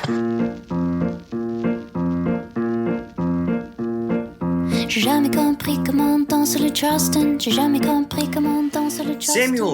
Samuel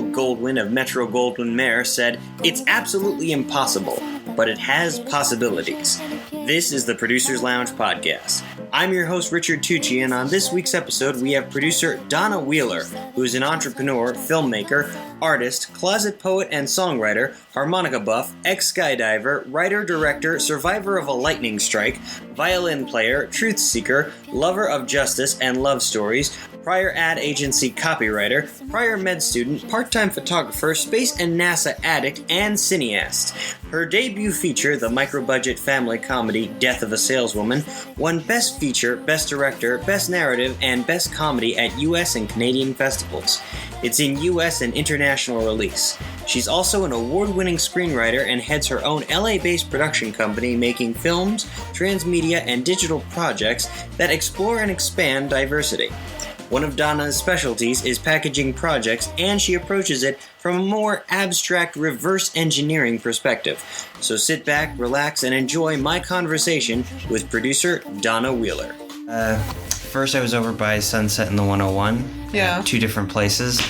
Goldwyn of Metro-Goldwyn-Mayer said, "It's absolutely impossible, but it has possibilities." This is the Producer's Lounge podcast. I'm your host, Richard Tucci, and on this week's episode, we have producer Donna Wheeler, who is an entrepreneur, filmmaker, artist, closet poet and songwriter, harmonica buff, ex-skydiver, writer-director, survivor of a lightning strike, violin player, truth seeker, lover of justice and love stories, prior ad agency copywriter, prior med student, part-time photographer, space and NASA addict, and cineast. Her debut feature, the micro-budget family comedy Death of a Saleswoman, won Best Feature, Best Director, Best Narrative, and Best Comedy at US and Canadian festivals. It's in US and international release. She's also an award-winning screenwriter and heads her own LA-based production company making films, transmedia, and digital projects that explore and expand diversity. One of Donna's specialties is packaging projects, and she approaches it from a more abstract reverse engineering perspective. So sit back, relax, and enjoy my conversation with producer Donna Wheeler. First I was over by Sunset and the 101. Yeah. Two different places.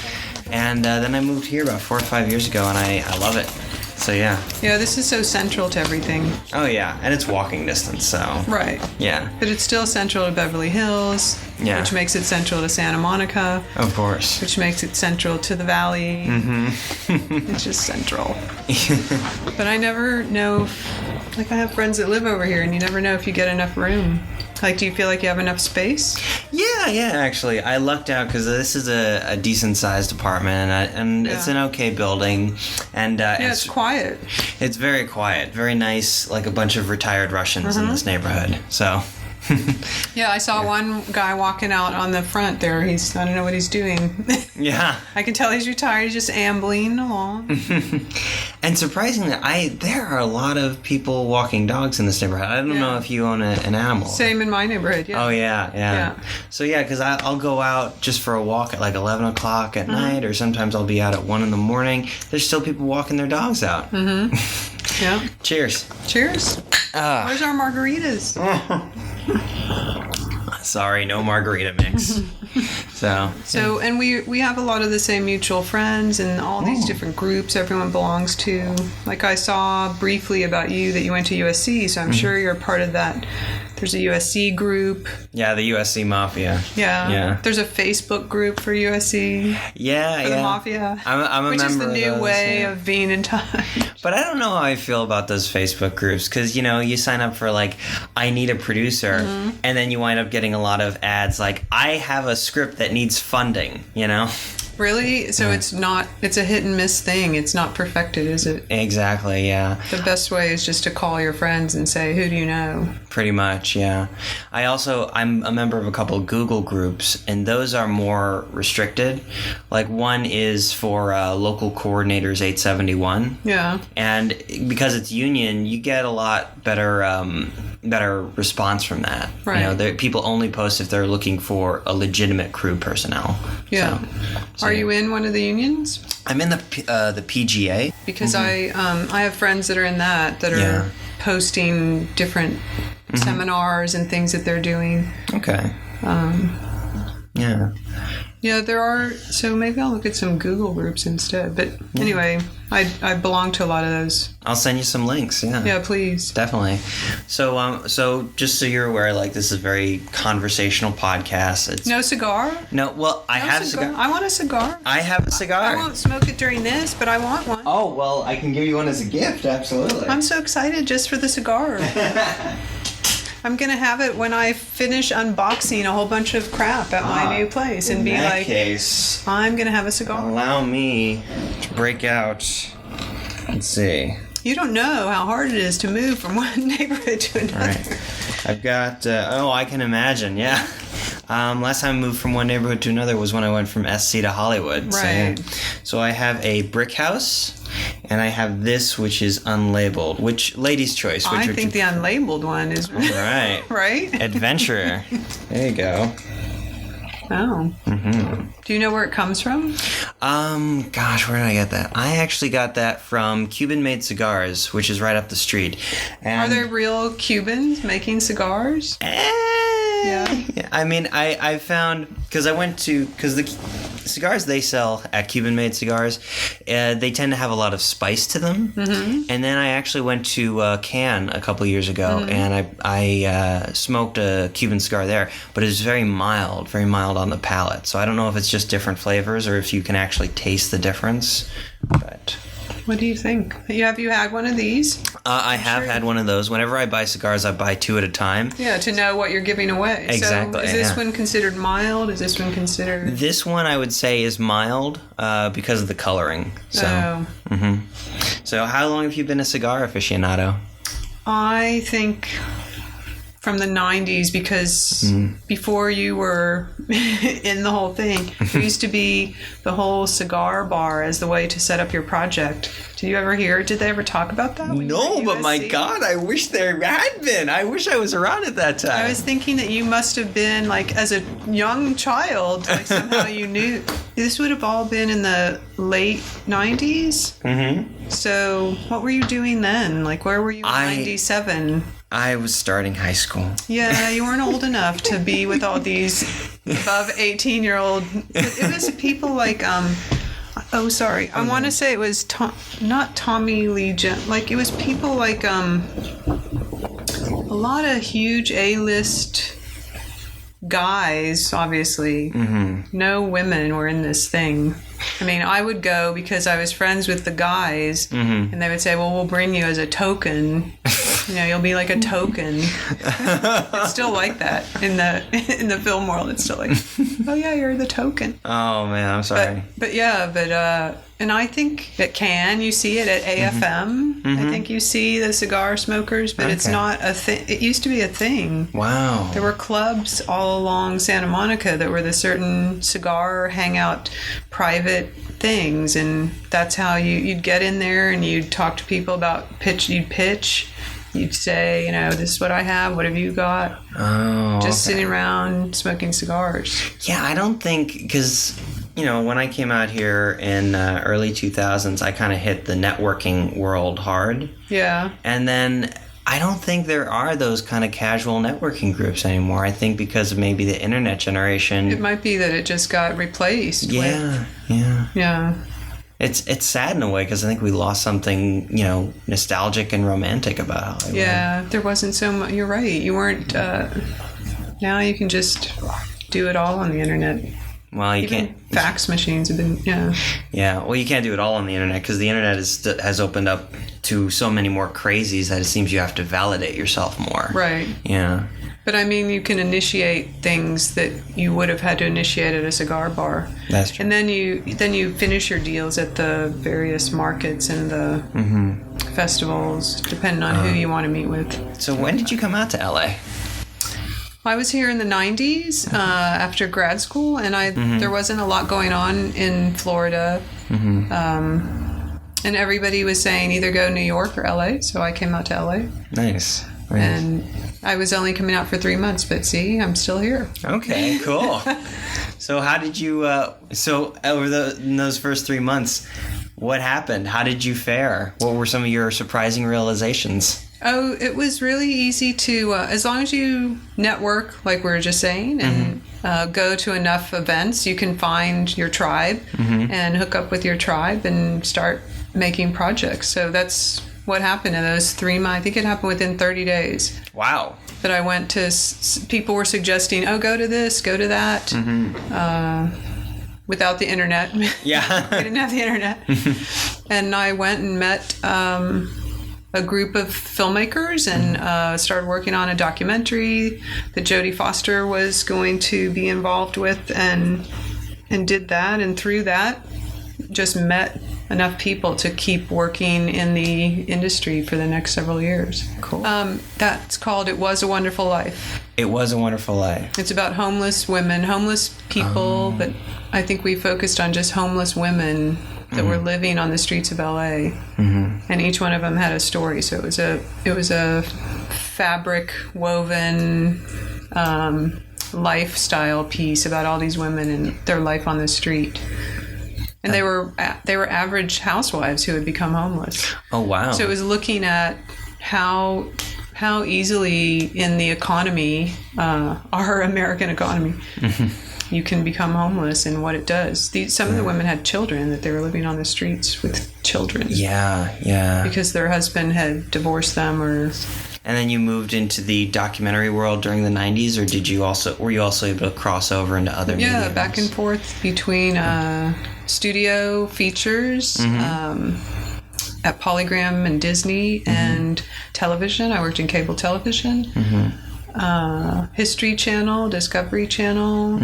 And then I moved here about 4 or 5 years ago, and I love it. So yeah. Yeah, this is so central to everything. Oh yeah, and it's walking distance, so. Right. Yeah. But it's still central to Beverly Hills, Yeah. which makes it central to Santa Monica, Of course. which makes it central to the Valley. Mm-hmm. It's just central. But I never know if, like, I have friends that live over here, and you never know if you get enough room. Like, do you feel like you have enough space? Yeah, actually. I lucked out because this is a decent-sized apartment, and it's an okay building. And It's quiet. It's very quiet, very nice, like a bunch of retired Russians in this neighborhood. So... Yeah, I saw one guy walking out on the front there. I don't know what he's doing. Yeah. I can tell he's retired. He's just ambling along. And surprisingly, there are a lot of people walking dogs in this neighborhood. I don't know if you own an animal. Same in my neighborhood, yeah. Oh, yeah. So, yeah, because I'll go out just for a walk at like 11 o'clock at night, or sometimes I'll be out at 1 in the morning. There's still people walking their dogs out. Mm-hmm. Yeah. Cheers. Cheers. Where's our margaritas? Sorry, no margarita mix. So, and we have a lot of the same mutual friends and all these different groups everyone belongs to. Like I saw briefly about you that you went to USC, so I'm sure you're part of that. There's a USC group. Yeah, the USC Mafia. Yeah. There's a Facebook group for USC. Yeah, for the Mafia. I'm a which member is the new of those, way of being in touch. But I don't know how I feel about those Facebook groups because, you sign up for, like, I need a producer, and then you wind up getting a lot of ads like, I have a script that needs funding, Really? So it's a hit and miss thing. It's not perfected, is it? Exactly, yeah. The best way is just to call your friends and say, who do you know? Pretty much, yeah. I'm a member of a couple of Google groups, and those are more restricted. Like, one is for local coordinators 871. Yeah. And because it's union, you get a lot better response from that. Right. People only post if they're looking for a legitimate crew personnel. Yeah. So are you in one of the unions? I'm in the PGA. Because I have friends that are in that are posting different seminars and things that they're doing. Okay. Yeah. Yeah, there are. So maybe I'll look at some Google groups instead. But anyway, I belong to a lot of those. I'll send you some links. Yeah. Yeah, please. Definitely. So just so you're aware, like, this is a very conversational podcast. It's no cigar? No. Well, I have a cigar. I want a cigar. I have a cigar. I won't smoke it during this, but I want one. Oh well, I can give you one as a gift. Absolutely. I'm so excited just for the cigar. I'm going to have it when I finish unboxing a whole bunch of crap at my new place and be like, in that case, I'm going to have a cigar. Allow me to break out. Let's see. You don't know how hard it is to move from one neighborhood to another. All right. I've got, I can imagine, yeah. Last time I moved from one neighborhood to another was when I went from SC to Hollywood. Right. So I have a brick house, and I have this, which is unlabeled, which ladies' choice. I think the unlabeled one is right. right. Adventurer. There you go. Oh. Do you know where it comes from? Gosh, where did I get that? I actually got that from Cuban Made Cigars, which is right up the street. And Are there real Cubans making cigars? Yeah. I mean, I found, because the cigars they sell at Cuban Made Cigars, they tend to have a lot of spice to them. And then I actually went to Cannes a couple years ago, and I smoked a Cuban cigar there, but it was very mild on the palate. So I don't know if it's just different flavors or if you can actually taste the difference. But what do you think? Have you had one of these? I have had one of those. Whenever I buy cigars, I buy 2 at a time. Yeah, to know what you're giving away. Exactly. So is this one considered mild? Is this one considered... This one I would say is mild because of the coloring. So, So how long have you been a cigar aficionado? I think from the 90s, because before you were in the whole thing, there used to be the whole cigar bar as the way to set up your project. Did you ever hear? Did they ever talk about that? No, but my God, I wish there had been. I wish I was around at that time. I was thinking that you must have been, like, as a young child, like somehow you knew. This would have all been in the late 90s? So what were you doing then? Like, where were you in 97? I was starting high school. Yeah, you weren't old enough to be with all these above 18-year-old. It was people like, I want to say it was not Tommy Lee Jones. Like, it was people like a lot of huge A-list guys, obviously. No women were in this thing. I mean, I would go because I was friends with the guys, and they would say, well, we'll bring you as a token. You know, you'll be like a token. It's still like that in the film world. It's still like, oh yeah, you're the token. Oh man, I'm sorry. But and I think at Cannes you see it at AFM. I think you see the cigar smokers, but it's not a thing. It used to be a thing. Wow. There were clubs all along Santa Monica that were the certain cigar hangout private things, and that's how you'd get in there and you'd talk to people about pitch. You'd say, you know, this is what I have. What have you got? Oh, just sitting around smoking cigars. Yeah, I don't think, because, you know, when I came out here in early 2000s, I kind of hit the networking world hard. Yeah. And then I don't think there are those kind of casual networking groups anymore. I think because of maybe the internet generation. It might be that it just got replaced. Yeah. It's sad in a way because I think we lost something, you know, nostalgic and romantic about Hollywood. Yeah, there wasn't so much. You're right. You weren't. Now you can just do it all on the internet. Well, you Even can't. Fax machines have been. Yeah. Yeah. Well, you can't do it all on the internet because the internet has opened up to so many more crazies that it seems you have to validate yourself more. Right. Yeah. But I mean, you can initiate things that you would have had to initiate at a cigar bar. That's true. And then you finish your deals at the various markets and the festivals, depending on who you want to meet with. So when did you come out to LA? I was here in the 90s after grad school, and there wasn't a lot going on in Florida. And everybody was saying either go New York or LA, so I came out to LA. Nice. And I was only coming out for 3 months, but see, I'm still here. Okay, cool. So how did you, in those first 3 months, what happened? How did you fare? What were some of your surprising realizations? Oh, it was really easy to, as long as you network, like we were just saying, and go to enough events, you can find your tribe and hook up with your tribe and start making projects. So that's what happened in those 3 months. I think it happened within 30 days. Wow. That I went to, people were suggesting, oh, go to this, go to that, without the internet. Yeah. I didn't have the internet. And I went and met a group of filmmakers and started working on a documentary that Jodie Foster was going to be involved with, and did that, and through that just met enough people to keep working in the industry for the next several years. Cool. That's called It Was a Wonderful Life. It Was a Wonderful Life. It's about homeless women, homeless people, but I think we focused on just homeless women that were living on the streets of LA, and each one of them had a story. So it was a fabric woven lifestyle piece about all these women and their life on the street. And they were average housewives who had become homeless. Oh, wow. So it was looking at how easily in the economy, our American economy, you can become homeless and what it does. Some of the women had children that they were living on the streets with children. Yeah. Because their husband had divorced them or... And then you moved into the documentary world during the 90s, or were you also able to cross over into other mediums? Yeah, back and forth between studio features at Polygram and Disney and television. I worked in cable television, History Channel, Discovery Channel,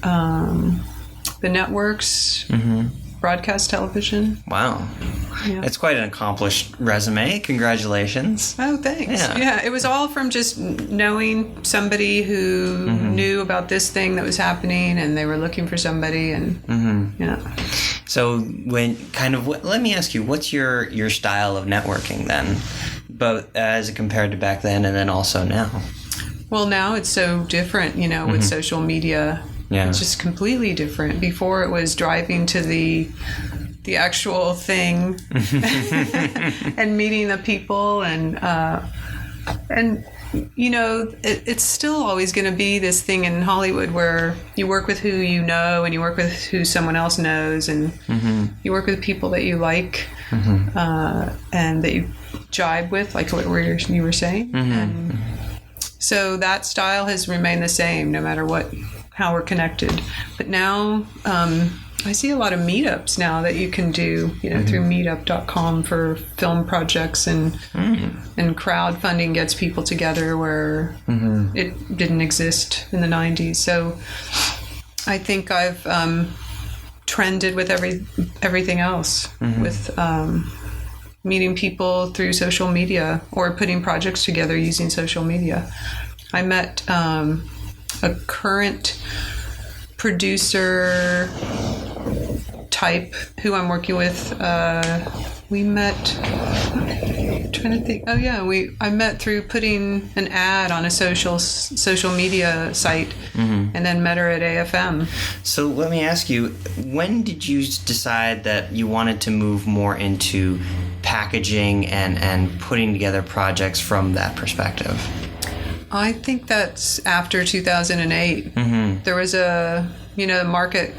the networks, broadcast television. Wow. Yeah. It's quite an accomplished resume. Congratulations. Oh, thanks. Yeah, it was all from just knowing somebody who knew about this thing that was happening and they were looking for somebody and So let me ask you, what's your style of networking then? Both as compared to back then and then also now? Well, now it's so different, with social media. Yeah. It's just completely different. Before it was driving to the actual thing and meeting the people and it's still always going to be this thing in Hollywood where you work with who you know and you work with who someone else knows and you work with people that you like and that you jibe with, like what you were saying. And so that style has remained the same no matter how we're connected. But now I see a lot of meetups now that you can do, through meetup.com for film projects and crowdfunding gets people together where it didn't exist in the 90s. So I think I've trended with everything else, with meeting people through social media or putting projects together using social media. I met a current producer type who I'm working with. We met, I'm trying to think. Oh yeah, I met through putting an ad on a social media site, and then met her at AFM. So let me ask you, when did you decide that you wanted to move more into packaging and putting together projects from that perspective? I think that's after 2008. There was market.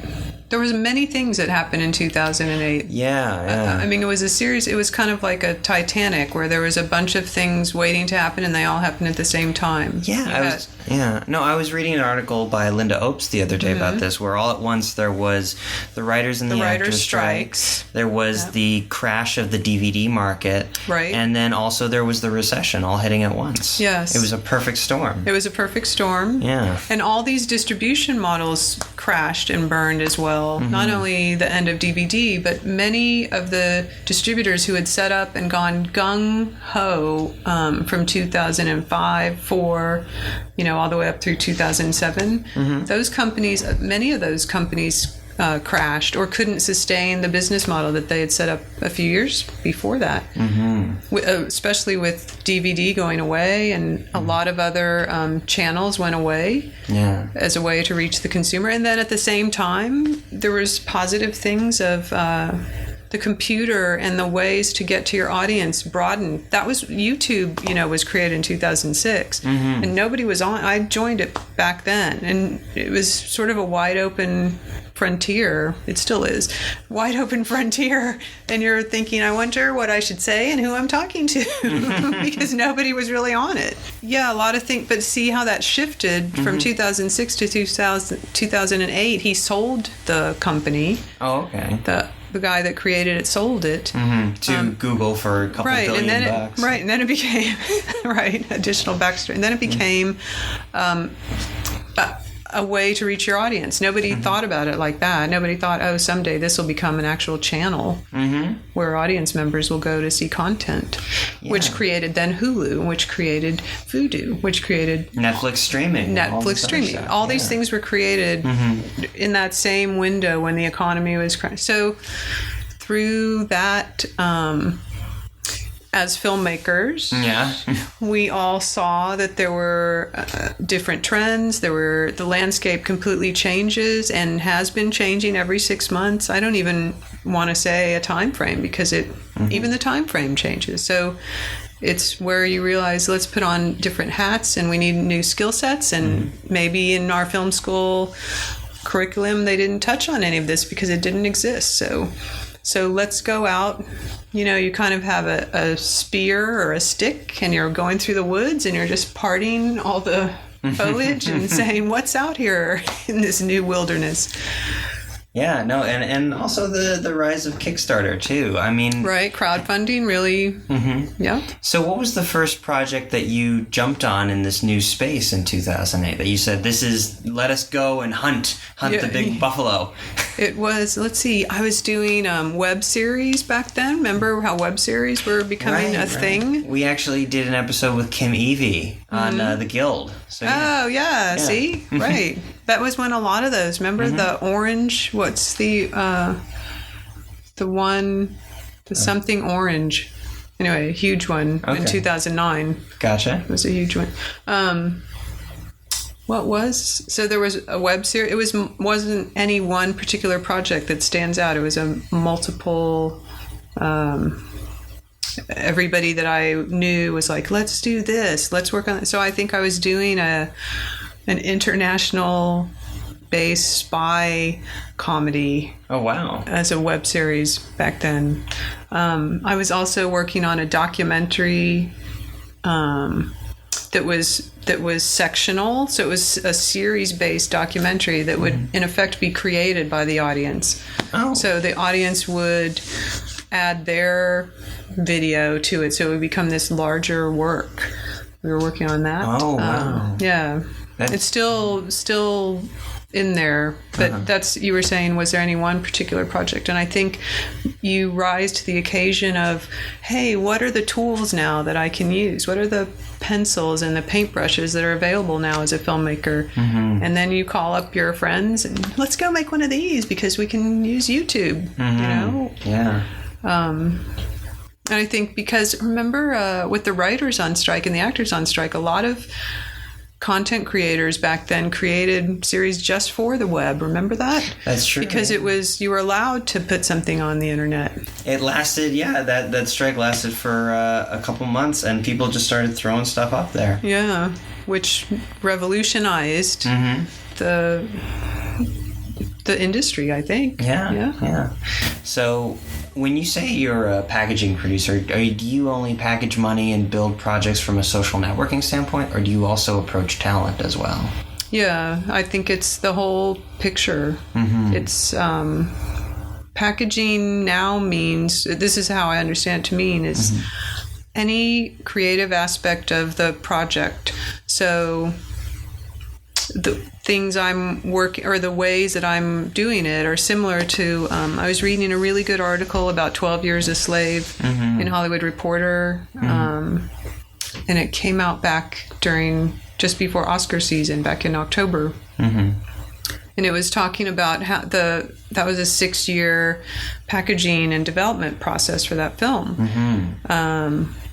There was many things that happened in 2008. Yeah. I mean, it was it was kind of like a Titanic where there was a bunch of things waiting to happen and they all happened at the same time. Yeah. I was reading an article by Linda Opes the other day about this, where all at once there was the writers and the actors strikes. There was the crash of the DVD market. Right. And then also there was the recession all hitting at once. Yes. It was a perfect storm. Yeah. And all these distribution models crashed and burned as well. Not only the end of DVD, but many of the distributors who had set up and gone gung-ho from 2005, 4, all the way up through 2007. Those companies, many of those companies crashed or couldn't sustain the business model that they had set up a few years before that, especially with DVD going away and a lot of other channels went away as a way to reach the consumer. And then at the same time, there was positive things of the computer and the ways to get to your audience broadened. That was YouTube, was created in 2006 and nobody was on. I joined it back then and it was sort of a wide open frontier. It still is wide open frontier. And you're thinking, I wonder what I should say and who I'm talking to because nobody was really on it. Yeah, a lot of things, but see how that shifted from 2006 to 2008. He sold the company. Oh, okay. The guy that created it sold it to Google for a couple billion bucks. And then it became additional backstory. And then it became a way to reach your audience. Nobody thought about it like that. Nobody thought, oh, someday this will become an actual channel where audience members will go to see content, which created then Hulu, which created Vudu, which created Netflix streaming. All these things were created in that same window when the economy was crashing. So through that, as filmmakers, we all saw that there were different trends. The landscape completely changes and has been changing every 6 months. I don't even want to say a time frame because even the time frame changes. So it's where you realize, let's put on different hats and we need new skill sets. And maybe in our film school curriculum, they didn't touch on any of this because it didn't exist. So let's go out. You kind of have a spear or a stick and you're going through the woods and you're just parting all the foliage and saying, what's out here in this new wilderness? Yeah, no, and also the rise of Kickstarter, too. I mean... Right, crowdfunding, really. Yeah. So what was the first project that you jumped on in this new space in 2008 that you said, let us go and hunt the big buffalo? It was, let's see, I was doing web series back then. Remember how web series were becoming a thing? We actually did an episode with Kim Evie on the Guild. So, see? Right. That was when a lot of those, remember the orange, what's the something orange. Anyway, a huge one in 2009. Gotcha. It was a huge one. So there was a web series. It wasn't any one particular project that stands out. It was a multiple, everybody that I knew was like, let's do this. Let's work on it. So I think I was doing an international based spy comedy. Oh, wow. As a web series back then. I was also working on a documentary that was sectional. So it was a series-based documentary that would, in effect, be created by the audience. Oh. So the audience would add their video to it, so it would become this larger work. We were working on that. Oh, wow. Yeah. It's still in there, but that's, you were saying, was there any one particular project? And I think you rise to the occasion of, hey, what are the tools now that I can use? What are the pencils and the paintbrushes that are available now as a filmmaker? And then you call up your friends and let's go make one of these because we can use YouTube, Yeah. And I think because, remember, with the writers on strike and the actors on strike, a lot of content creators back then created series just for the web. Remember that? That's true. Because you were allowed to put something on the internet. It lasted, that strike lasted for a couple months, and people just started throwing stuff up there. Yeah, which revolutionized the industry, I think. Yeah. So when you say you're a packaging producer, do you only package money and build projects from a social networking standpoint, or do you also approach talent as well? Yeah, I think it's the whole picture. It's packaging now means, this is how I understand it to mean, is any creative aspect of the project. So the things I'm working, or the ways that I'm doing it, are similar to, I was reading a really good article about 12 Years a Slave in Hollywood Reporter, and it came out back just before Oscar season, back in October. And it was talking about how that was a 6-year packaging and development process for that film,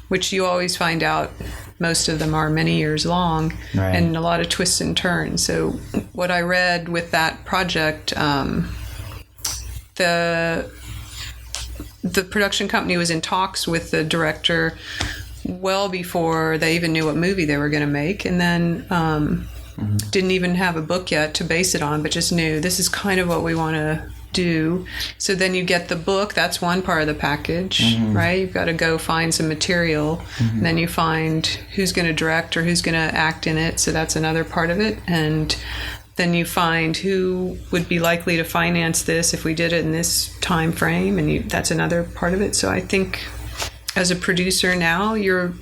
which you always find out most of them are many years long, and a lot of twists and turns. So what I read with that project, the production company was in talks with the director well before they even knew what movie they were going to make, and then didn't even have a book yet to base it on, but just knew this is kind of what we want to do. So then you get the book. That's one part of the package, right? You've got to go find some material, and then you find who's going to direct or who's going to act in it. So that's another part of it. And then you find who would be likely to finance this if we did it in this time frame, and that's another part of it. So I think as a producer now, you're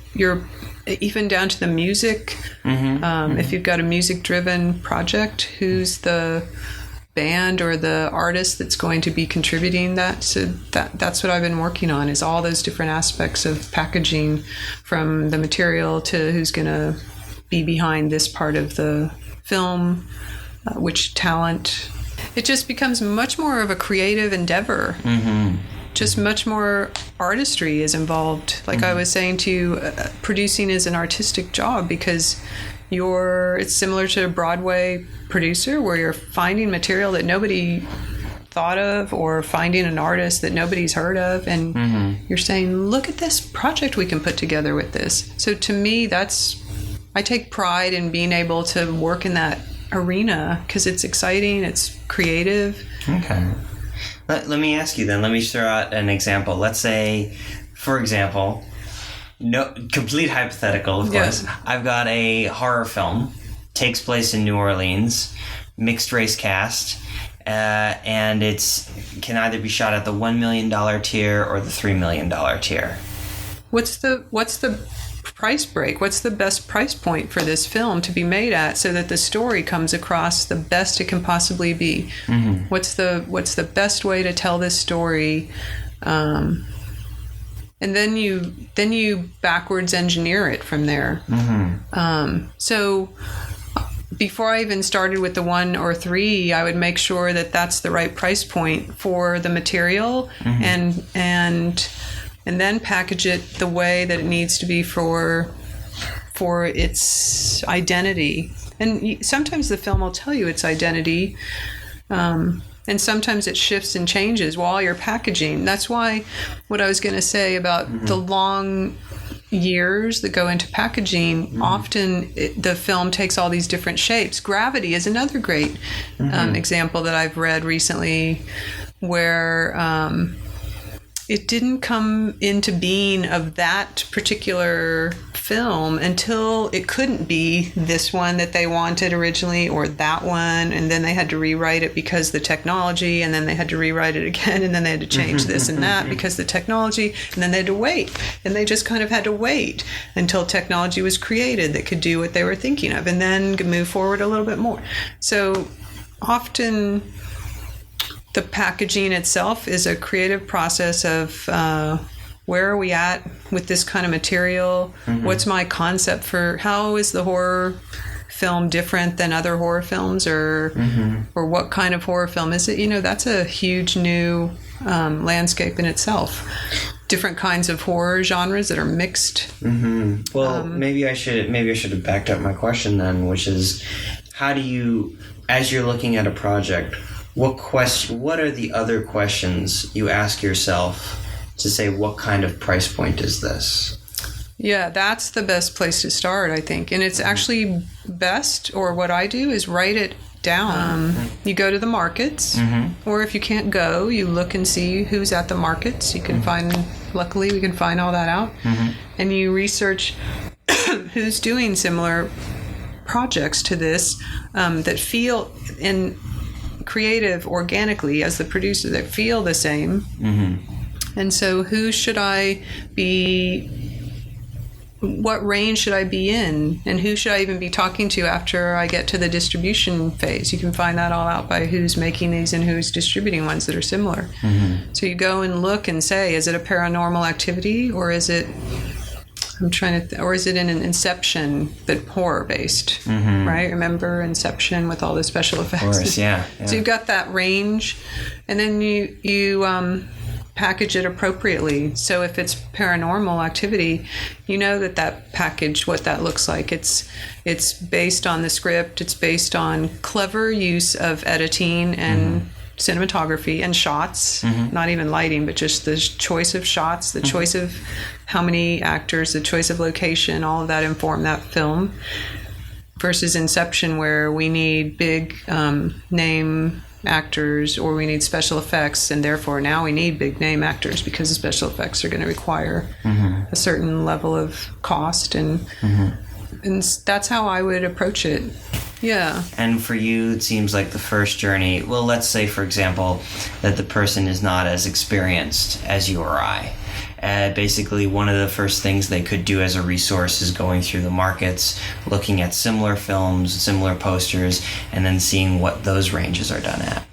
even down to the music. If you've got a music-driven project, who's the band or the artist that's going to be contributing that? So that's what I've been working on, is all those different aspects of packaging, from the material to who's going to be behind this part of the film, which talent. It just becomes much more of a creative endeavor. just much more artistry is involved. Like I was saying to you, producing is an artistic job because it's similar to a Broadway producer where you're finding material that nobody thought of or finding an artist that nobody's heard of, and you're saying, look at this project we can put together with this. So to me, I take pride in being able to work in that arena because it's exciting, it's creative. Okay. Let me ask you then, let me throw out an example. Let's say, for example, no, complete hypothetical, of course. I've got a horror film, takes place in New Orleans, mixed race cast, and it can either be shot at the $1 million tier or the $3 million tier. What's the price break? What's the best price point for this film to be made at so that the story comes across the best it can possibly be? What's the best way to tell this story? And then you backwards engineer it from there. So before I even started with the 1 or 3, I would make sure that that's the right price point for the material, and then package it the way that it needs to be for its identity. And sometimes the film will tell you its identity, and sometimes it shifts and changes while you're packaging. That's why what I was going to say about the long years that go into packaging, often the film takes all these different shapes. Gravity is another great example that I've read recently where it didn't come into being of that particular film until it couldn't be this one that they wanted originally or that one, and then they had to rewrite it because the technology, and then they had to rewrite it again, and then they had to change this and that because the technology, and then they had to wait, and they just kind of had to wait until technology was created that could do what they were thinking of, and then move forward a little bit more. So often the packaging itself is a creative process of where are we at with this kind of material? What's my concept for how is the horror film different than other horror films, or what kind of horror film is it? That's a huge new landscape in itself. Different kinds of horror genres that are mixed. Well, maybe I should have backed up my question then, which is, how do you, as you're looking at a project, what are the other questions you ask yourself to say, what kind of price point is this? Yeah, that's the best place to start, I think. And it's actually best, or what I do is write it down. You go to the markets, or if you can't go, you look and see who's at the markets. You can luckily we can find all that out. And you research who's doing similar projects to this that feel in creative organically as the producer, that feel the same. And so who should I be, what range should I be in, and who should I even be talking to after I get to the distribution phase? You can find that all out by who's making these and who's distributing ones that are similar. So you go and look and say, is it a paranormal activity, or is it, or is it in an Inception, but horror based, right? Remember Inception with all the special effects? Of course, yeah. So you've got that range, and then you package it appropriately. So if it's paranormal activity, you know that package, what that looks like. It's based on the script. It's based on clever use of editing and cinematography and shots, not even lighting, but just the choice of shots, the choice of how many actors, the choice of location, all of that inform that film. Versus Inception, where we need big name actors, or we need special effects, and therefore now we need big name actors because the special effects are going to require a certain level of cost, and that's how I would approach it. Yeah. And for you, it seems like the first journey, well, let's say, for example, that the person is not as experienced as you or I. Basically, one of the first things they could do as a resource is going through the markets, looking at similar films, similar posters, and then seeing what those ranges are done at.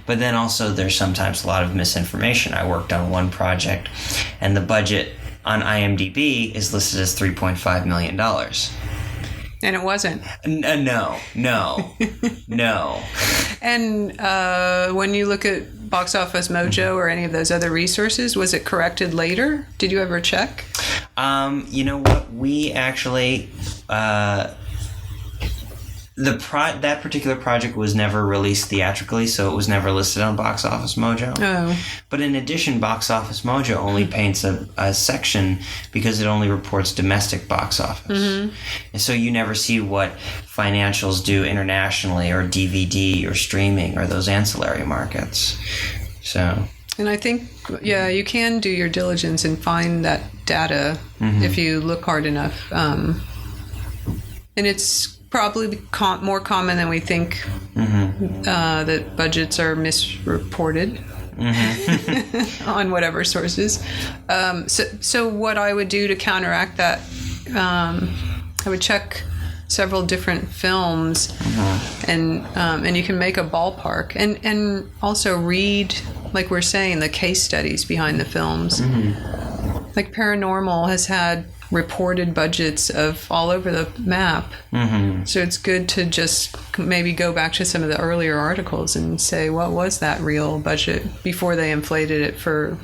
But then also there's sometimes a lot of misinformation. I worked on one project, and the budget on IMDb is listed as $3.5 million. And it wasn't. No. And when you look at Box Office Mojo or any of those other resources? Was it corrected later? Did you ever check? You know what? We actually... that particular project was never released theatrically, so it was never listed on Box Office Mojo. Oh. But in addition, Box Office Mojo only paints a section because it only reports domestic box office. Mm-hmm. And so you never see what financials do internationally or DVD or streaming or those ancillary markets. So... And I think, you can do your diligence and find that data if you look hard enough. And it's probably more common than we think that budgets are misreported on whatever sources. So what I would do to counteract that, I would check several different films, and you can make a ballpark, and also read, like we're saying, the case studies behind the films. Like Paranormal has had reported budgets of all over the map. So it's good to just maybe go back to some of the earlier articles and say, what was that real budget before they inflated it for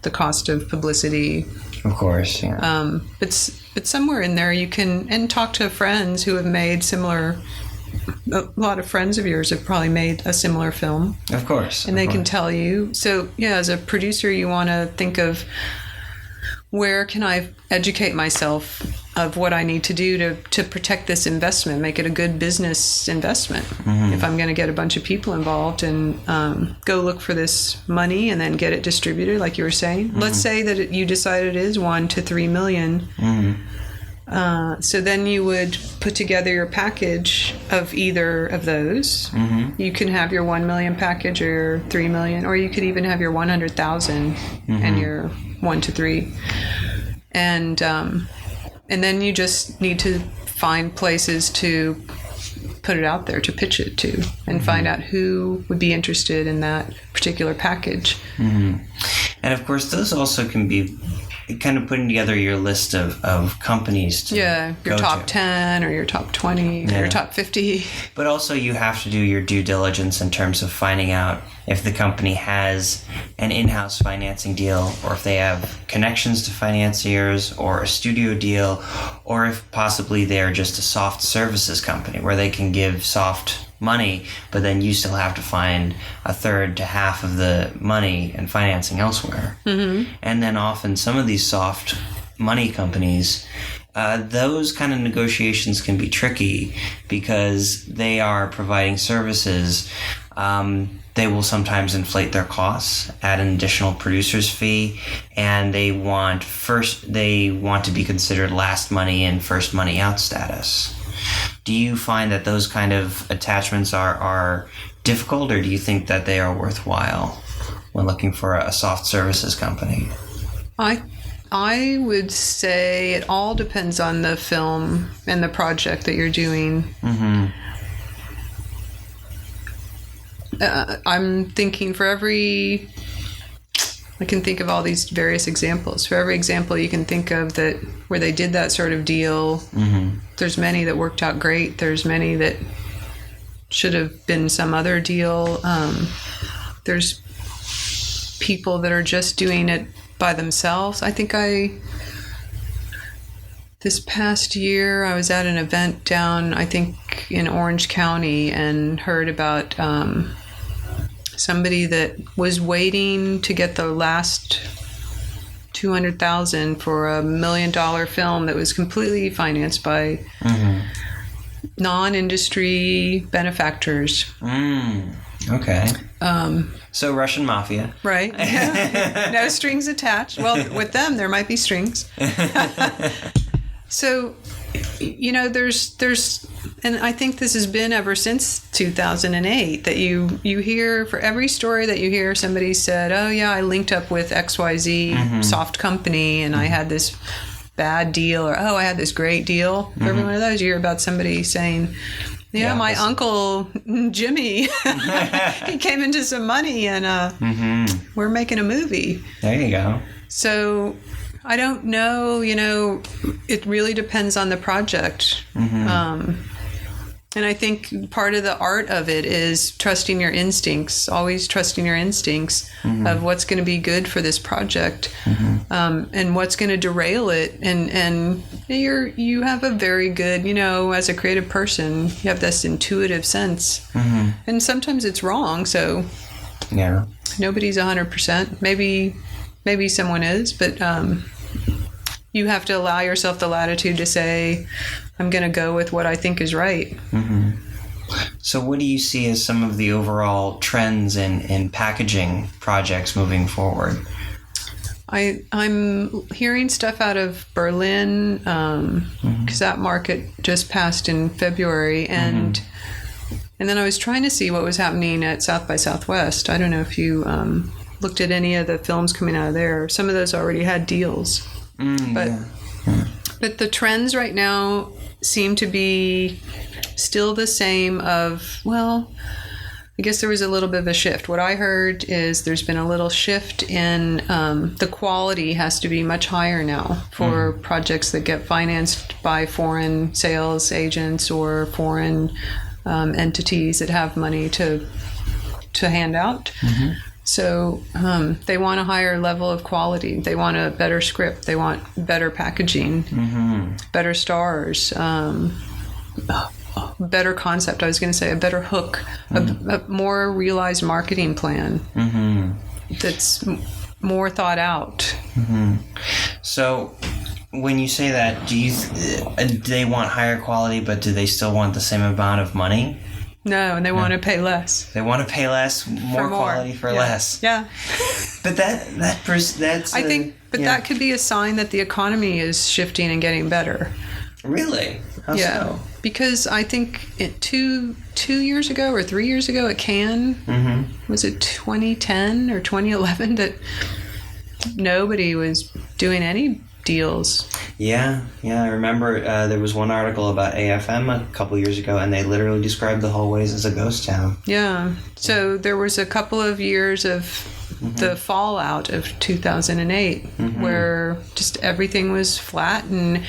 the cost of publicity? Of course, yeah. But somewhere in there you can, and talk to friends who have made similar, a lot of friends of yours have probably made a similar film. Of course. And they can tell you. So, as a producer, you want to think of, where can I educate myself of what I need to do to protect this investment, make it a good business investment. If I'm going to get a bunch of people involved and go look for this money and then get it distributed, like you were saying. Let's say that you decide it is $1 to $3 million. So then you would put together your package of either of those. You can have your 1 million package or your 3 million, or you could even have your 100,000 and your 1 to 3. And then you just need to find places to put it out there, to pitch it to, and find out who would be interested in that particular package. And of course, those also can be kind of putting together your list of companies to your top 10 or your top 20 or your top 50. But also you have to do your due diligence in terms of finding out if the company has an in-house financing deal, or if they have connections to financiers or a studio deal, or if possibly they're just a soft services company where they can give soft money, but then you still have to find a third to half of the money and financing elsewhere. And then often some of these soft money companies, those kind of negotiations can be tricky because they are providing services. They will sometimes inflate their costs, add an additional producer's fee, and they want to be considered last money in, first money out status. Do you find that those kind of attachments are difficult, or do you think that they are worthwhile when looking for a soft services company? I would say it all depends on the film and the project that you're doing. I'm thinking I can think of all these various examples. For every example you can think of that where they did that sort of deal, there's many that worked out great. There's many that should have been some other deal. There's people that are just doing it by themselves. I think this past year I was at an event down, I think, in Orange County, and heard about somebody that was waiting to get the last $200,000 for $1 million film that was completely financed by non-industry benefactors. Okay. So Russian mafia. Right. No strings attached. Well, with them there might be strings. So, there's, and I think this has been ever since 2008, that you hear, for every story that you hear, somebody said, oh yeah, I linked up with XYZ soft company and I had this bad deal, or I had this great deal. For every one of those, you hear about somebody saying, my uncle Jimmy, he came into some money and we're making a movie. There you go. So I don't know, it really depends on the project. And I think part of the art of it is trusting your instincts, always trusting your instincts of what's going to be good for this project, and what's going to derail it. And you have a very good, as a creative person, you have this intuitive sense. And sometimes it's wrong, so nobody's 100%. Maybe someone is, but you have to allow yourself the latitude to say, I'm going to go with what I think is right. So what do you see as some of the overall trends in packaging projects moving forward? I'm hearing stuff out of Berlin, because that market just passed in February, and then I was trying to see what was happening at South by Southwest. I don't know if you looked at any of the films coming out of there. Some of those already had deals. But the trends right now seem to be still the same I guess there was a little bit of a shift. What I heard is there's been a little shift in the quality has to be much higher now for projects that get financed by foreign sales agents or foreign entities that have money to hand out. So they want a higher level of quality. They want a better script. They want better packaging, better stars, better concept. I was going to say a better hook, a more realized marketing plan that's more thought out. So when you say that, do they want higher quality, but do they still want the same amount of money? No, and they want to pay less. They want to pay less, more quality for less. Yeah. But that's I think that could be a sign that the economy is shifting and getting better. Really? How so? Because I think 2 years ago or 3 years ago at Cannes, was it 2010 or 2011 that nobody was doing any deals? Yeah, I remember there was one article about AFM a couple years ago, and they literally described the hallways as a ghost town. Yeah, so there was a couple of years of the fallout of 2008 where just everything was flat, and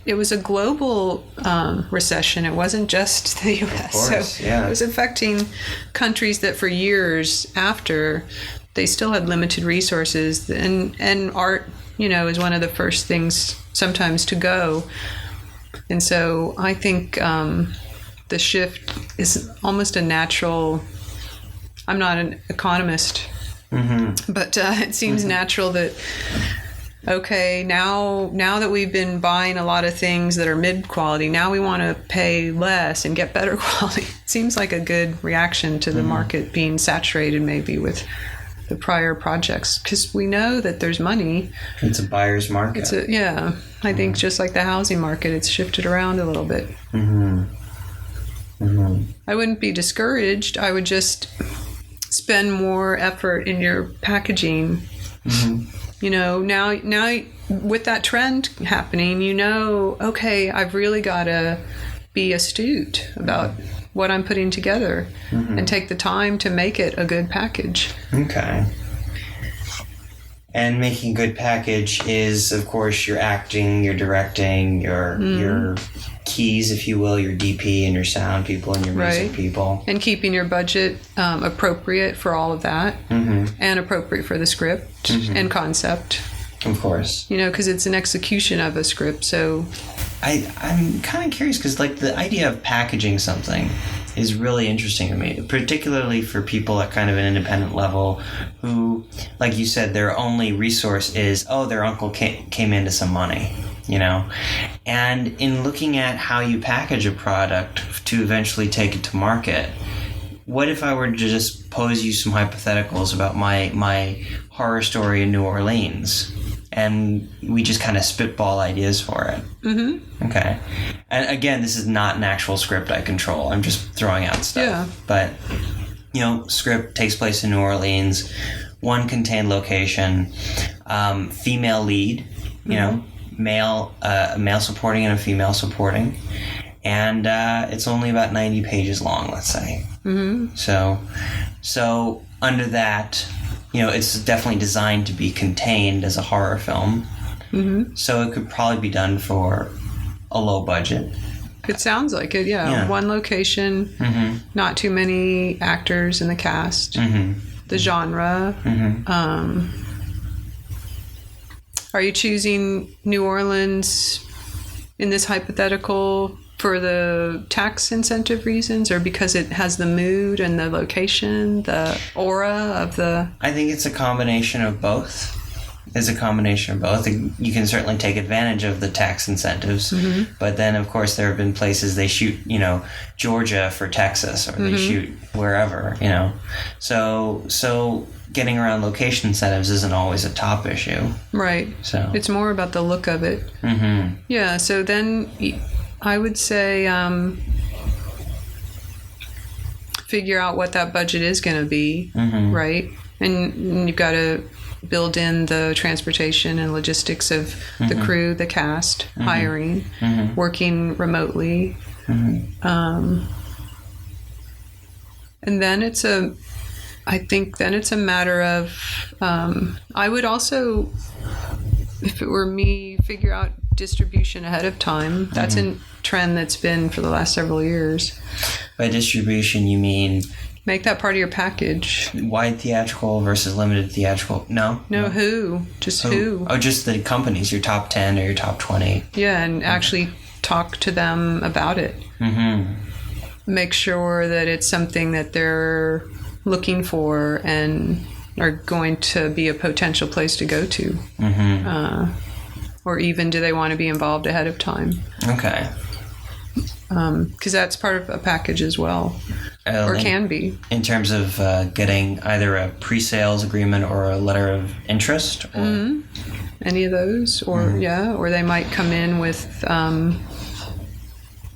it was a global recession. It wasn't just the U.S. Of course, so it was affecting countries that for years after they still had limited resources, and art is one of the first things sometimes to go. And so I think the shift is almost a natural. I'm not an economist, but it seems natural that, okay, now that we've been buying a lot of things that are mid-quality, now we want to pay less and get better quality. It seems like a good reaction to the market being saturated maybe with the prior projects, because we know that there's money. It's a buyer's market. I think just like the housing market, it's shifted around a little bit. I wouldn't be discouraged. I would just spend more effort in your packaging. Now with that trend happening, okay, I've really got to be astute about what I'm putting together and take the time to make it a good package. Okay. And making a good package is, of course, your acting, your directing, your keys, if you will, your DP and your sound people and your music people. And keeping your budget appropriate for all of that and appropriate for the script and concept. Of course. Because it's an execution of a script, so... I'm kind of curious because, the idea of packaging something is really interesting to me, particularly for people at kind of an independent level who, like you said, their only resource is, their uncle came into some money, And in looking at how you package a product to eventually take it to market, what if I were to just pose you some hypotheticals about my horror story in New Orleans? And we just kind of spitball ideas for it. Okay. And again, this is not an actual script I control. I'm just throwing out stuff. Yeah. But, script takes place in New Orleans, one contained location, female lead, male supporting and a female supporting. And it's only about 90 pages long, let's say. So under that... it's definitely designed to be contained as a horror film. So it could probably be done for a low budget. It sounds like it, yeah. One location, not too many actors in the cast, the genre. Are you choosing New Orleans in this hypothetical for the tax incentive reasons, or because it has the mood and the location, the aura of the... I think it's a combination of both. You can certainly take advantage of the tax incentives, but then of course there have been places they shoot, Georgia for Texas, or they shoot wherever, So getting around location incentives isn't always a top issue. Right. So it's more about the look of it. Yeah. So then I would say figure out what that budget is going to be, right? And you've got to build in the transportation and logistics of the crew, the cast, hiring, working remotely. And then it's a matter of, I would also, if it were me, figure out distribution ahead of time. That's a trend that's been for the last several years. By distribution, you mean... Make that part of your package. Wide theatrical versus limited theatrical? No? No, who? Just who? Oh, just the companies, your top 10 or your top 20. Yeah, and actually talk to them about it. Make sure that it's something that they're looking for and are going to be a potential place to go to. Or even do they want to be involved ahead of time? Okay. Because that's part of a package as well. Or can be. In terms of getting either a pre-sales agreement or a letter of interest? Or... Any of those. Or or they might come in with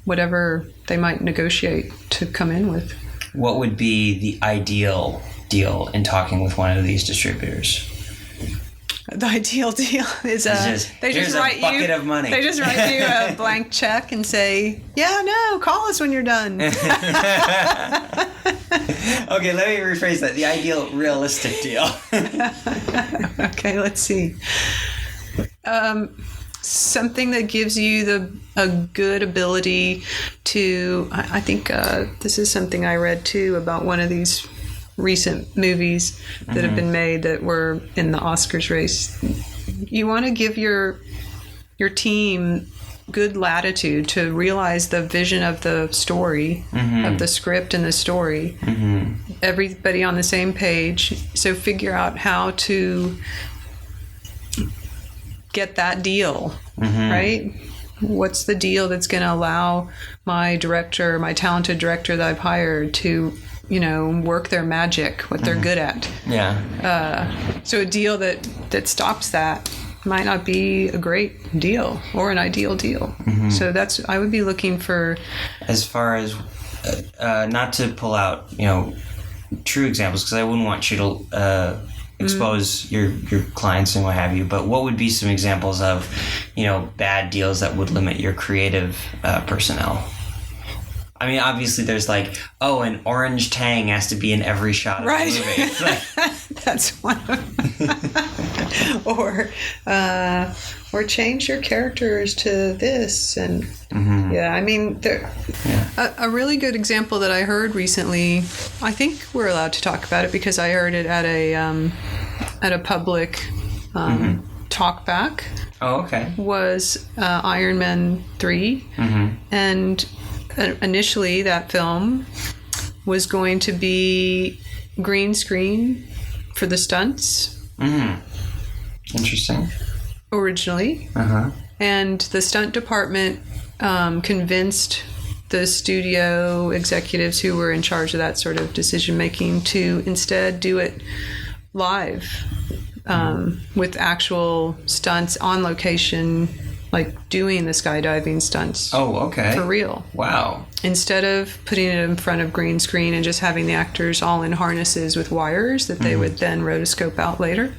whatever they might negotiate to come in with. What would be the ideal deal in talking with one of these distributors? The ideal deal is they just write a bucket of money. They just write you a blank check and say, call us when you're done. Okay, let me rephrase that. The ideal realistic deal. Okay, let's see. Something that gives you a good ability to, I think this is something I read too about one of these recent movies that have been made that were in the Oscars race. You want to give your team good latitude to realize the vision of the story, of the script and the story. Everybody on the same page. So figure out how to get that deal, right? What's the deal that's going to allow my talented director that I've hired to work their magic, what they're good at. So a deal that stops that might not be a great deal or an ideal deal. So I would be looking for... As far as, not to pull out, true examples, because I wouldn't want you to expose your clients and what have you, but what would be some examples of, bad deals that would limit your creative personnel? I mean, obviously, there's an orange tang has to be in every shot of the movie. That's one of them. Or change your characters to this. And I mean, a really good example that I heard recently, I think we're allowed to talk about it because I heard it at a public talk back. Oh, okay. Was Iron Man 3. And... initially, that film was going to be green screen for the stunts. Interesting. Originally. And the stunt department convinced the studio executives who were in charge of that sort of decision making to instead do it live with actual stunts on location, like doing the skydiving stunts. Oh, okay. For real. Wow. Instead of putting it in front of green screen and just having the actors all in harnesses with wires that they would then rotoscope out later,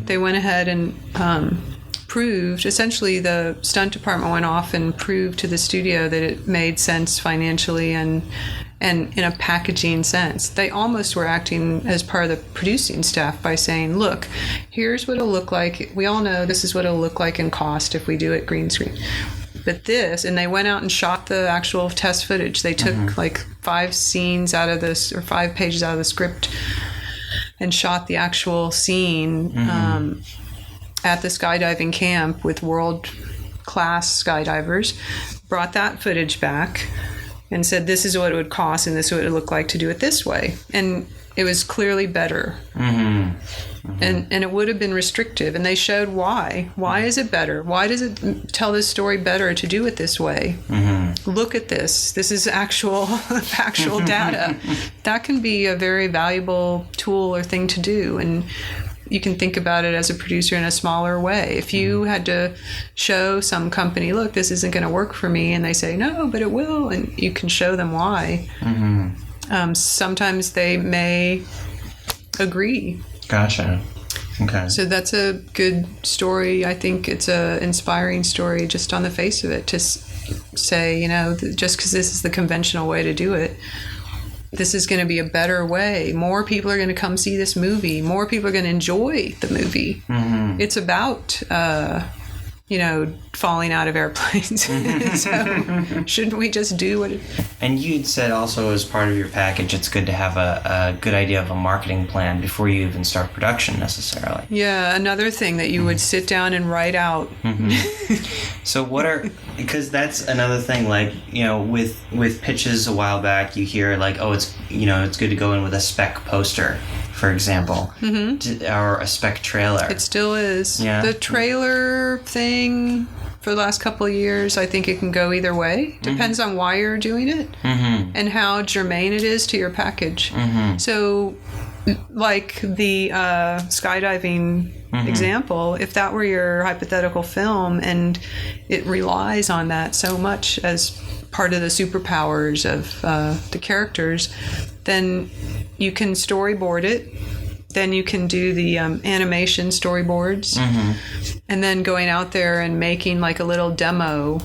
they went ahead and proved, essentially the stunt department went off and proved to the studio that it made sense financially and in a packaging sense. They almost were acting as part of the producing staff by saying, look, here's what it'll look like. We all know this is what it'll look like in cost if we do it green screen. But this, and they went out and shot the actual test footage. They took like 5 scenes out of this, or 5 pages out of the script, and shot the actual scene at the skydiving camp with world-class skydivers, brought that footage back, and said, this is what it would cost, and this is what it would look like to do it this way. And it was clearly better. And it would have been restrictive, and they showed why. Why is it better? Why does it tell this story better to do it this way? Look at this. This is actual factual data. That can be a very valuable tool or thing to do, and you can think about it as a producer in a smaller way. If you had to show some company, look, this isn't going to work for me, and they say, no, but it will, and you can show them why. Sometimes they may agree. Gotcha. Okay. So that's a good story. I think it's a inspiring story just on the face of it to say, you know, just because this is the conventional way to do it, this is going to be a better way. More people are going to come see this movie. More people are going to enjoy the movie. It's about, you know, falling out of airplanes. So shouldn't we just do what it... And you'd said also as part of your package, it's good to have a good idea of a marketing plan before you even start production necessarily. Yeah, another thing that you would sit down and write out. So what are... Because that's another thing, like, you know, with pitches a while back, you hear like, oh, it's, you know, it's good to go in with a spec poster, for example, or a spec trailer. It still is. Yeah. The trailer thing for the last couple of years, I think it can go either way. Depends on why you're doing it and how germane it is to your package. So, like the skydiving example, if that were your hypothetical film and it relies on that so much as part of the superpowers of the characters, then you can storyboard it. Then you can do the animation storyboards, and then going out there and making like a little demo.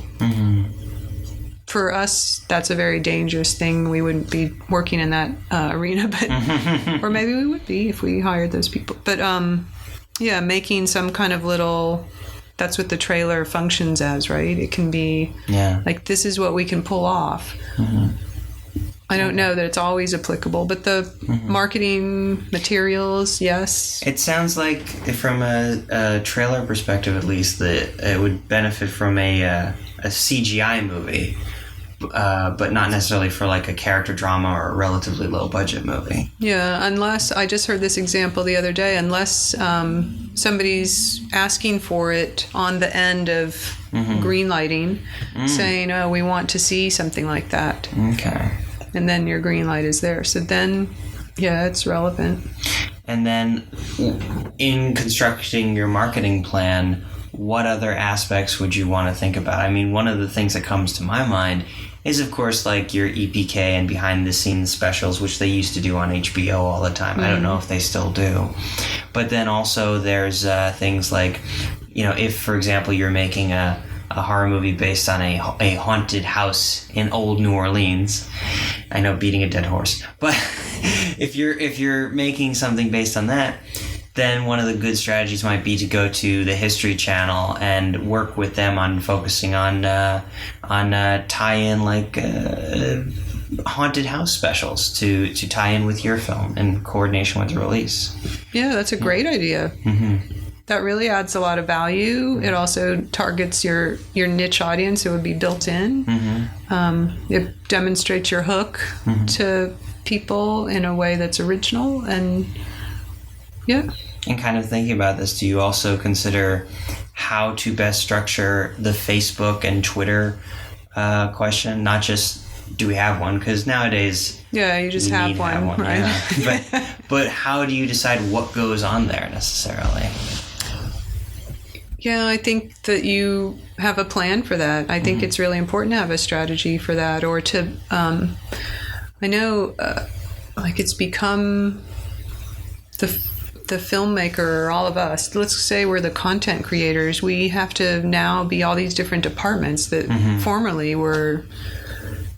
For us, that's a very dangerous thing. We wouldn't be working in that arena, but or maybe we would be if we hired those people. But yeah, making some kind of little... That's what the trailer functions as, right? It can be like, this is what we can pull off. I don't know that it's always applicable, but the marketing materials, yes. It sounds like, from a trailer perspective at least, that it would benefit from a CGI movie, but not necessarily for like a character drama or a relatively low budget movie. Yeah, unless, I just heard this example the other day, unless somebody's asking for it on the end of greenlighting, saying, oh, we want to see something like that. Okay. And then your green light is there. So then, yeah, it's relevant. And then in constructing your marketing plan, what other aspects would you want to think about? I mean, one of the things that comes to my mind is, of course, like your EPK and behind-the-scenes specials, which they used to do on HBO all the time. I don't know if they still do. But then also there's things like, you know, if, for example, you're making a horror movie based on a haunted house in old New Orleans. I know, beating a dead horse. But if you're making something based on that, then one of the good strategies might be to go to the History Channel and work with them on focusing on tie-in like haunted house specials to tie in with your film in coordination with the release. Yeah, that's a great idea. That really adds a lot of value. It also targets your niche audience. It would be built in. It demonstrates your hook to people in a way that's original. And yeah. And kind of thinking about this, do you also consider how to best structure the Facebook and Twitter question? Not just, do we have one? Because nowadays... Yeah, you just have one, right? Yeah. But how do you decide what goes on there necessarily? Yeah, I think that you have a plan for that. I think it's really important to have a strategy for that, or to, I know, like it's become the filmmaker, or all of us, let's say we're the content creators, we have to now be all these different departments that formerly were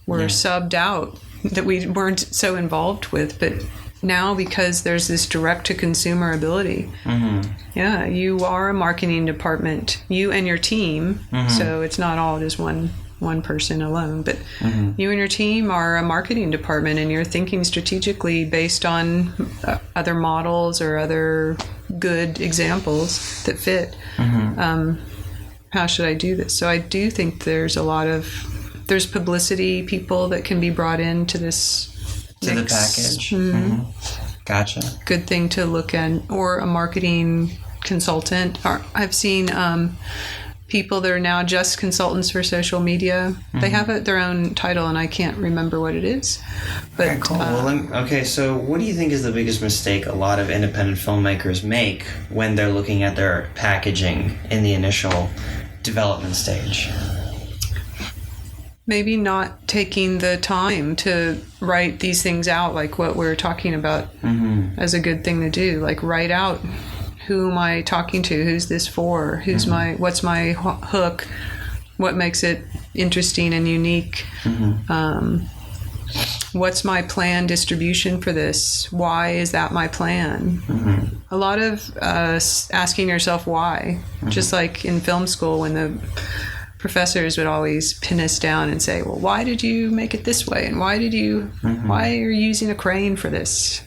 subbed out, that we weren't so involved with, but now because there's this direct-to-consumer ability, and Yeah, you are a marketing department, you and your team. So it's not all just one person alone, but you and your team are a marketing department, and you're thinking strategically based on other models or other good examples that fit. How should I do this? So I do think there's publicity people that can be brought into this to the package. Gotcha. Good thing to look at, or a marketing consultant. I've seen people that are now just consultants for social media. They have their own title, and I can't remember what it is. But okay, cool. So what do you think is the biggest mistake a lot of independent filmmakers make when they're looking at their packaging in the initial development stage? Maybe not taking the time to write these things out, like what we're talking about as a good thing to do. Like, write out, who am I talking to? Who's this for? What's my hook? What makes it interesting and unique? What's my plan distribution for this? Why is that my plan? A lot of asking yourself why, just like in film school when the professors would always pin us down and say, well, why did you make it this way? And why are you using a crane for this?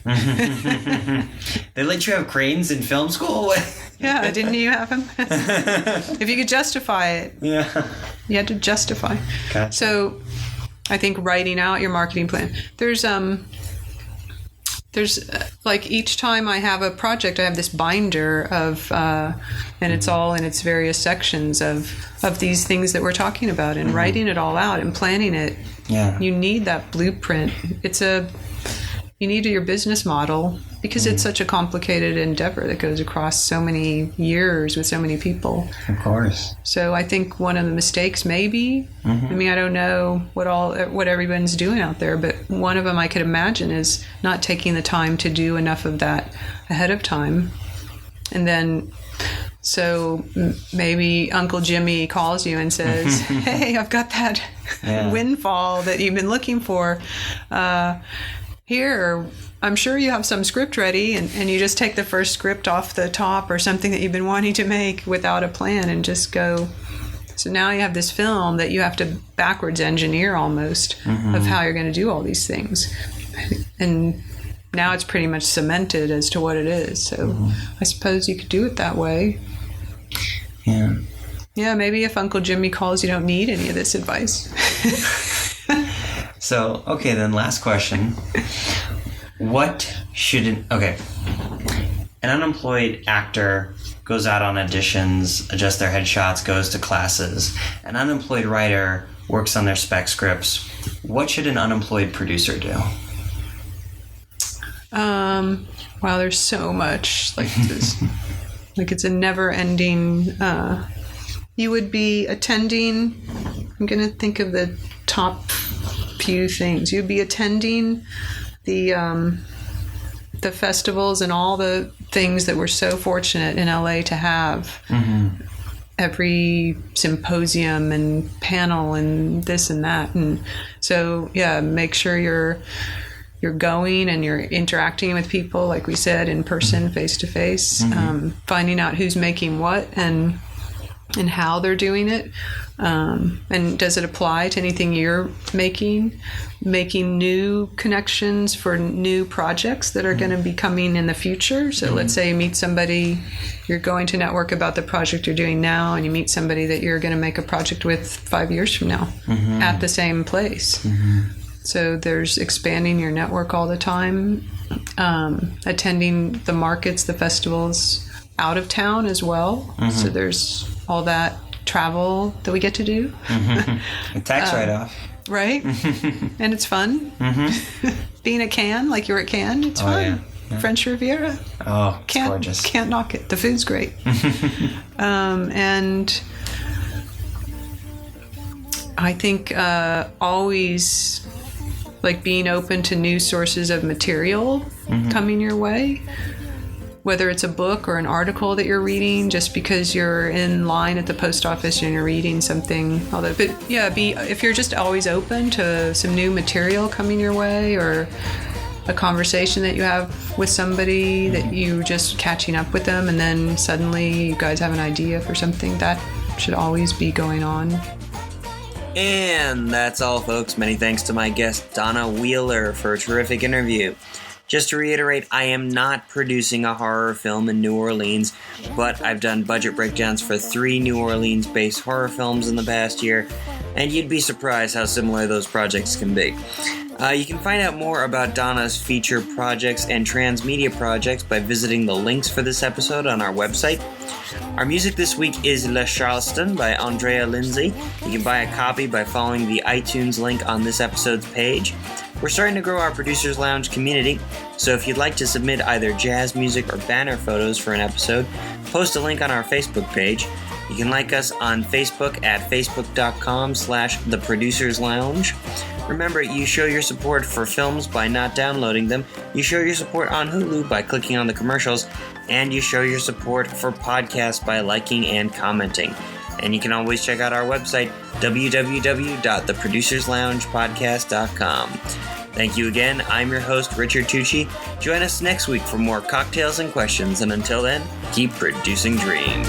They let you have cranes in film school? Yeah, didn't you have them? If you could justify it. Yeah. You had to justify. Gotcha. So I think writing out your marketing plan. There's like each time I have a project, I have this binder of, and it's all in its various sections of these things that we're talking about, and writing it all out and planning it. Yeah. You need that blueprint. You need your business model, because it's such a complicated endeavor that goes across so many years with so many people. Of course. So I think one of the mistakes maybe, I mean, I don't know what everyone's doing out there, but one of them I could imagine is not taking the time to do enough of that ahead of time. And then, so maybe Uncle Jimmy calls you and says, hey, I've got that windfall that you've been looking for. Here, I'm sure you have some script ready, and you just take the first script off the top, or something that you've been wanting to make without a plan, and just go. So now you have this film that you have to backwards engineer almost of how you're going to do all these things. And now it's pretty much cemented as to what it is. So I suppose you could do it that way. Yeah. Yeah, maybe if Uncle Jimmy calls, you don't need any of this advice. So, okay, then last question. An unemployed actor goes out on auditions, adjusts their headshots, goes to classes. An unemployed writer works on their spec scripts. What should an unemployed producer do? Wow, there's so much. Like this, like it's a never-ending. You would be attending. I'm gonna think of the top few things. You'd be attending the festivals and all the things that we're so fortunate in LA to have. Every symposium and panel and this and that, and so make sure you're going and you're interacting with people, like we said, in person, face to face, finding out who's making what and how they're doing it, and does it apply to anything you're making new connections for new projects that are going to be coming in the future. So let's say you meet somebody, you're going to network about the project you're doing now, and you meet somebody that you're going to make a project with 5 years from now at the same place. So there's expanding your network all the time, attending the markets, the festivals out of town as well. So there's all that travel that we get to do. A tax write-off. Right? And it's fun. Being at Cannes, like you were at Cannes, it's fun. Yeah. French Riviera. Oh, it's gorgeous. Can't knock it. The food's great. And I think always like being open to new sources of material coming your way. Whether it's a book or an article that you're reading, just because you're in line at the post office and you're reading something. If you're just always open to some new material coming your way, or a conversation that you have with somebody that you're just catching up with them, and then suddenly you guys have an idea for something. That should always be going on. And that's all, folks. Many thanks to my guest, Donna Wheeler, for a terrific interview. Just to reiterate, I am not producing a horror film in New Orleans, but I've done budget breakdowns for 3 New Orleans-based horror films in the past year, and you'd be surprised how similar those projects can be. You can find out more about Donna's feature projects and transmedia projects by visiting the links for this episode on our website. Our music this week is Le Charleston by Andrea Lindsay. You can buy a copy by following the iTunes link on this episode's page. We're starting to grow our Producers Lounge community, so if you'd like to submit either jazz music or banner photos for an episode, post a link on our Facebook page. You can like us on Facebook at facebook.com/theproducerslounge. Remember, you show your support for films by not downloading them, you show your support on Hulu by clicking on the commercials, and you show your support for podcasts by liking and commenting. And you can always check out our website, www.theproducersloungepodcast.com. Thank you again. I'm your host, Richard Tucci. Join us next week for more cocktails and questions, and until then, keep producing dreams.